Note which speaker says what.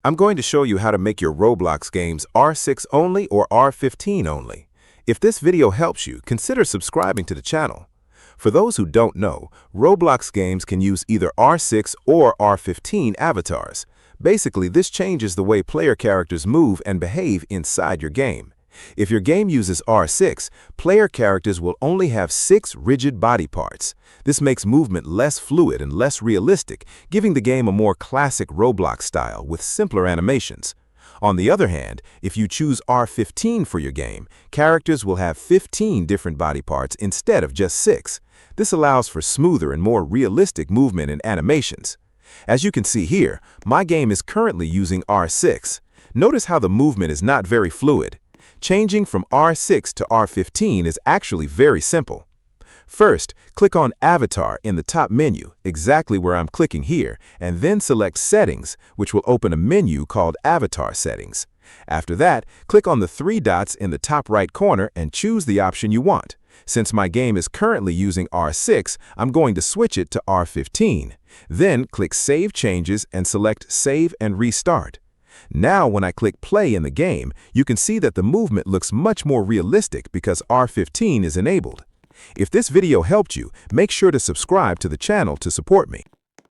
Speaker 1: I'm going to show you how to make your Roblox games R6 only or R15 only. If this video helps you, consider subscribing to the channel. For those who don't know, Roblox games can use either R6 or R15 avatars. Basically, this changes the way player characters move and behave inside your game. If your game uses R6, player characters will only have 6 rigid body parts. This makes movement less fluid and less realistic, giving the game a more classic Roblox style with simpler animations. On the other hand, if you choose R15 for your game, characters will have 15 different body parts instead of just 6. This allows for smoother and more realistic movement and animations. As you can see here, my game is currently using R6. Notice how the movement is not very fluid. Changing from R6 to R15 is actually very simple. First, click on Avatar in the top menu, exactly where I'm clicking here, and then select Settings, which will open a menu called Avatar Settings. After that, click on the 3 dots in the top right corner and choose the option you want. Since my game is currently using R6, I'm going to switch it to R15. Then click Save Changes and select Save and Restart. Now, when I click play in the game, you can see that the movement looks much more realistic because R15 is enabled. If this video helped you, make sure to subscribe to the channel to support me.